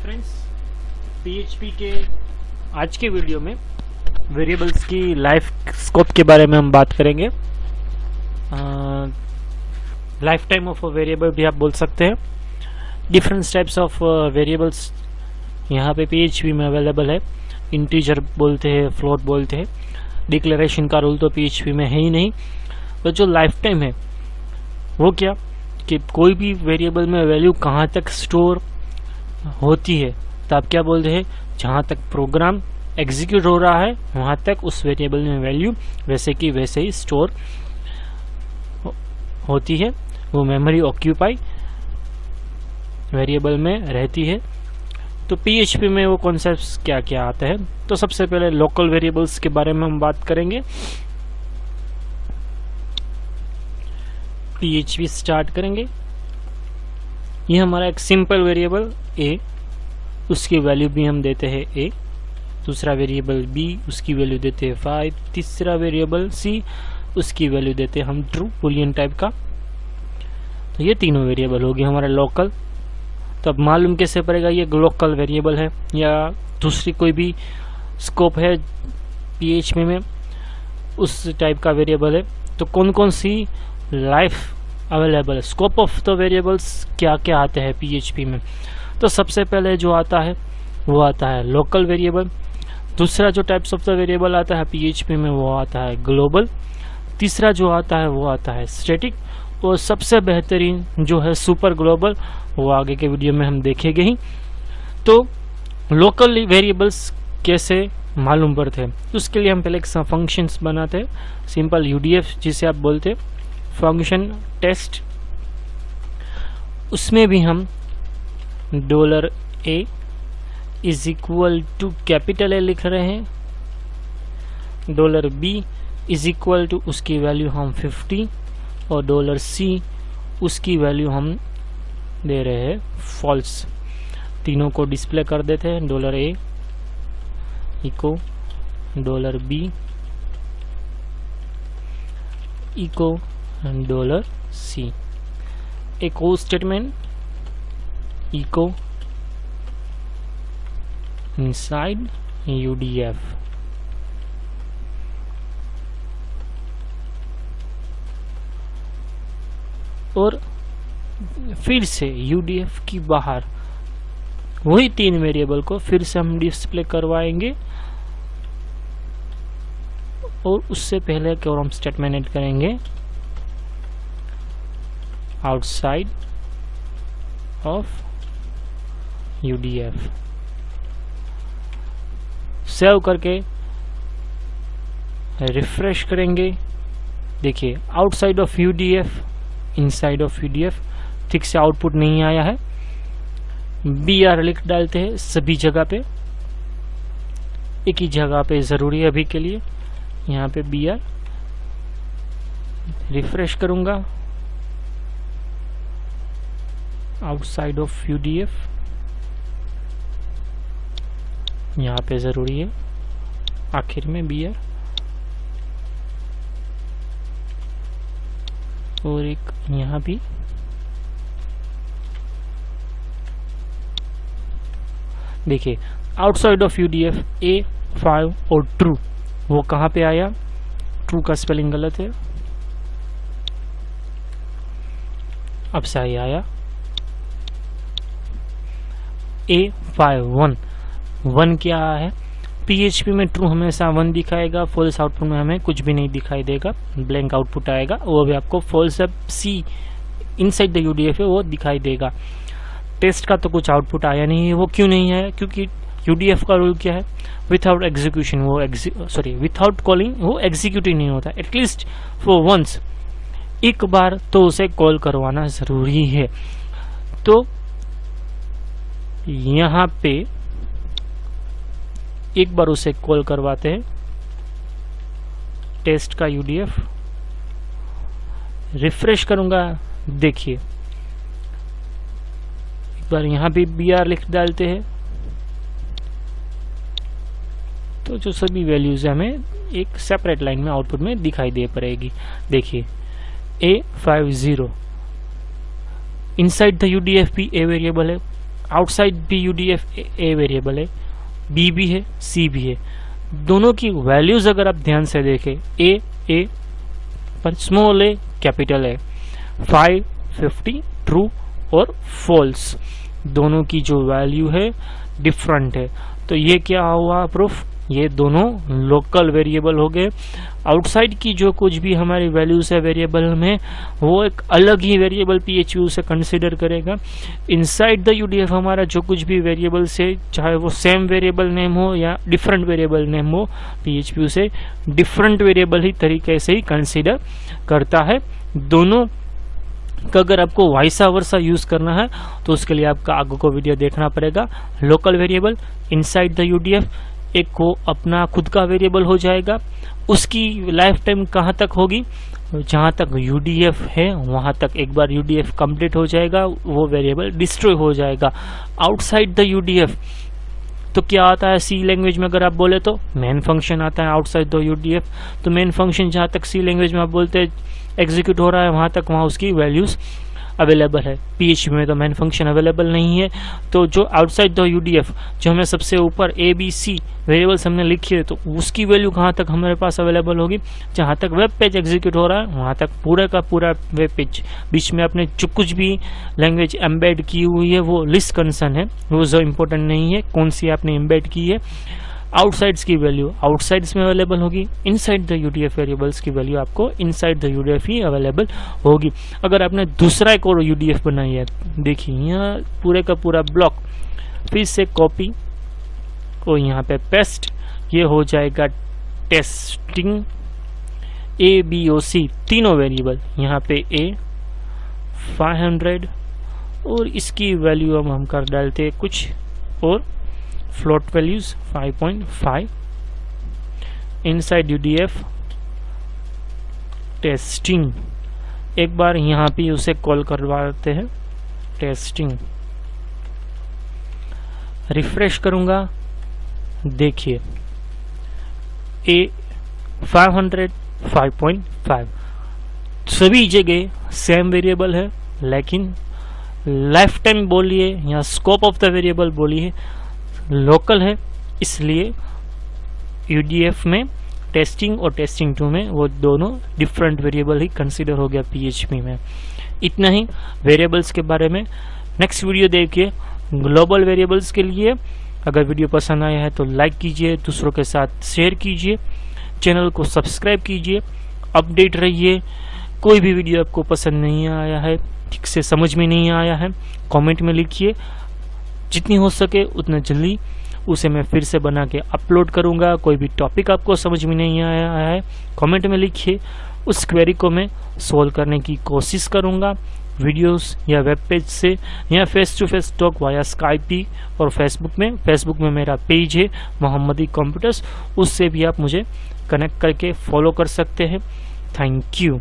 Friends, PHP के आज के वीडियो में वेरिएबल्स की लाइफ स्कोप के बारे में हम बात करेंगे। Life time of a variable भी आप बोल सकते हैं। डिफरेंट टाइप्स ऑफ वेरिएबल्स यहाँ पे PHP में अवेलेबल है। इंटीजर बोलते हैं, फ्लोट बोलते हैं। डिक्लेरेशन का रूल तो PHP में है ही नहीं। तो जो लाइफ टाइम है वो क्या कि कोई भी वेरिएबल में वैल्यू कहाँ तक स्टोर होती है, तो आप क्या बोलते हैं, जहाँ तक प्रोग्राम एग्जीक्यूट हो रहा है वहाँ तक उस वेरिएबल में वैल्यू वैसे की वैसे ही स्टोर होती है। वो मेमोरी ऑक्यूपाई वेरिएबल में रहती है। तो PHP में वो कॉन्सेप्ट्स क्या क्या आता है। तो सबसे पहले लोकल वेरिएबल्स के बारे में हम बात करेंगे। PHP स्टार्ट करेंगे। ये हमारा एक सिंपल वेरिएबल a, उसकी वैल्यू भी हम देते हैं a। दूसरा वेरिएबल b, उसकी वैल्यू देते हैं 5। तीसरा वेरिएबल c, उसकी वैल्यू देते हैं हम ट्रू, बुलियन टाइप का। तो ये तीनों वेरिएबल हो गए हमारे लोकल। तो अब मालूम कैसे पड़ेगा ये लोकल वेरिएबल है या दूसरी कोई भी स्कोप है PHP में उस टाइप का वेरिएबल है। तो कौन कौन सी लाइफ अवेलेबल है, स्कोप ऑफ द वेरिएबल्स क्या क्या आते हैं PHP में। तो सबसे पहले जो आता है वो आता है लोकल वेरिएबल। दूसरा जो टाइप्स ऑफ द वेरिएबल आता है PHP में वो आता है ग्लोबल। तीसरा जो आता है वो आता है स्टैटिक। और सबसे बेहतरीन जो है सुपर ग्लोबल, वो आगे के वीडियो में हम देखेंगे ही। तो लोकल वेरिएबल्स कैसे मालूम पड़ते हैं, उसके लिए हम पहले एक फंक्शंस बनाते हैं। सिंपल UDF जिसे आप बोलते हैं, फंक्शन टेस्ट। उसमें भी हम $a is equal to capital A लिख रहे हैं। $b इज इक्वल टू उसकी वैल्यू हम 50 और $c उसकी वैल्यू हम दे रहे हैं फॉल्स। तीनों को डिस्प्ले कर देते हैं। $a eco $b eco $c। एक और स्टेटमेंट इको इनसाइड UDF। और फिर से UDF की बाहर वही तीन वेरिएबल को फिर से हम डिस्प्ले करवाएंगे। और उससे पहले एक और हम स्टेटमेंट ऐड करेंगे आउटसाइड ऑफ UDF। सेव करके रिफ्रेश करेंगे। देखिए outside of UDF, inside of UDF, ठीक से आउटपुट नहीं आया है। BR लिख डालते हैं सभी जगह पे, एक ही जगह पे जरूरी है अभी के लिए। यहाँ पे BR रिफ्रेश करूंगा, आउटसाइड ऑफ UDF यहाँ पे जरूरी है, आखिर में BR। और एक यहाँ भी देखिए आउटसाइड ऑफ UDF A5 और ट्रू, वो कहाँ पे आया, ट्रू का स्पेलिंग गलत है, अब सही आया। A5 1 क्या है, PHP में ट्रू हमेशा 1 दिखाएगा, फॉल्स आउटपुट में हमें कुछ भी नहीं दिखाई देगा, ब्लैंक आउटपुट आएगा। वो भी आपको false C inside the UDF है वो दिखाई देगा। टेस्ट का तो कुछ आउटपुट आया नहीं है। वो क्यों नहीं है, क्योंकि UDF का रूल क्या है, विथआउट एग्जीक्यूशन वो विथआउट कॉलिंग वो एग्जीक्यूट ही नहीं होता। एटलीस्ट फॉर वंस, एक बार तो उसे कॉल करवाना जरूरी है। तो यहाँ पे एक बार उसे कॉल करवाते हैं, टेस्ट का UDF रिफ्रेश करूंगा। देखिए एक बार यहाँ भी BR लिख डालते हैं, तो जो सभी वैल्यूज हमें एक सेपरेट लाइन में आउटपुट में दिखाई दे पड़ेगी। देखिए A50 इनसाइड द UDF भी A वेरिएबल है, आउटसाइड भी UDF ए वेरिएबल है, बी भी है, सी भी है। दोनों की वैल्यूज अगर आप ध्यान से देखें, ए पर स्मॉल ए कैपिटल है, 5, 50 ट्रू और फॉल्स, दोनों की जो वैल्यू है डिफरेंट है। तो ये क्या हुआ प्रूफ, ये दोनों लोकल वेरिएबल हो गए। आउटसाइड की जो कुछ भी हमारी वैल्यूज है वेरिएबल में, वो एक अलग ही वेरिएबल PHP उसे कंसिडर करेगा। इनसाइड द UDF हमारा जो कुछ भी वेरिएबल से, चाहे वो सेम वेरिएबल नेम हो या डिफरेंट वेरिएबल नेम हो, PHP उसे डिफरेंट वेरिएबल ही तरीके से ही कंसिडर करता है। दोनों का अगर आपको वाइसा वर्सा यूज करना है तो उसके लिए आपका आगे को वीडियो देखना पड़ेगा। Local variable inside the UDF एक को अपना खुद का वेरिएबल हो जाएगा, उसकी लाइफ टाइम कहाँ तक होगी, जहाँ तक UDF है वहाँ तक। एक बार UDF कंप्लीट हो जाएगा वो वेरिएबल डिस्ट्रॉय हो जाएगा। आउटसाइड द UDF तो क्या आता है, सी लैंग्वेज में अगर आप बोले तो मेन फंक्शन आता है आउटसाइड द UDF। तो मेन फंक्शन जहाँ तक सी लैंग्वेज में आप बोलते हैं एग्जीक्यूट हो रहा है वहाँ तक वहाँ उसकी वैल्यूज अवेलेबल है। PHP में तो मेन फंक्शन अवेलेबल नहीं है। तो जो आउटसाइड द UDF, जो हमें सबसे ऊपर ABC वेरिएबल्स हमने लिखी है, तो उसकी वैल्यू कहाँ तक हमारे पास अवेलेबल होगी, जहाँ तक वेब पेज एग्जीक्यूट हो रहा है वहाँ तक पूरा का पूरा वेब पेज। बीच में आपने जो कुछ भी लैंग्वेज एम्बेड की हुई है वो लिस्ट कंसर्न है, वो जो इम्पोर्टेंट नहीं है कौन सी आपने एम्बेड की है। आउटसाइड्स की वैल्यू आउटसाइड्स में अवेलेबल होगी, इनसाइड द UDF वेरिएबल्स की वैल्यू आपको inside the UDF he available होगी। अगर आपने दूसरा एक और UDF बनाई है, देखिए यहाँ पूरे का पूरा ब्लॉक, फिर से कॉपी और यहाँ पे पेस्ट, ये हो जाएगा टेस्टिंग ABOC तीनों वेरिएबल। यहाँ पे A 500 और इसकी वैल्यू हम कर डालते हैं कुछ और float values 5.5। Inside UDF testing, एक बार यहाँ पे उसे कॉल करवाते हैं टेस्टिंग। रिफ्रेश करूंगा, देखिए A 500 5.5 सभी जगह सेम वेरिएबल है, लेकिन लाइफ टाइम बोलिए या स्कोप ऑफ द वेरिएबल बोलिए लोकल है। इसलिए UDF में टेस्टिंग और टेस्टिंग 2 में वो दोनों डिफरेंट वेरिएबल ही कंसीडर हो गया PHP में। इतना ही वेरिएबल्स के बारे में। नेक्स्ट वीडियो देखिए ग्लोबल वेरिएबल्स के लिए। अगर वीडियो पसंद आया है तो लाइक कीजिए, दूसरों के साथ शेयर कीजिए, चैनल को सब्सक्राइब कीजिए, अपडेट रहिए। कोई भी वीडियो आपको पसंद नहीं आया है, ठीक से समझ में नहीं आया है, कमेंट में लिखिए, जितनी हो सके उतना जल्दी उसे मैं फिर से बना के अपलोड करूंगा। कोई भी टॉपिक आपको समझ में नहीं आया है कमेंट में लिखिए, उस क्वेरी को मैं सोल्व करने की कोशिश करूंगा वीडियोस या वेब पेज से या face to face talk via Skype और फेसबुक में मेरा पेज है मोहम्मदी कंप्यूटर्स, उससे भी आप मुझे कनेक्ट करके फॉलो कर सकते हैं। Thank you.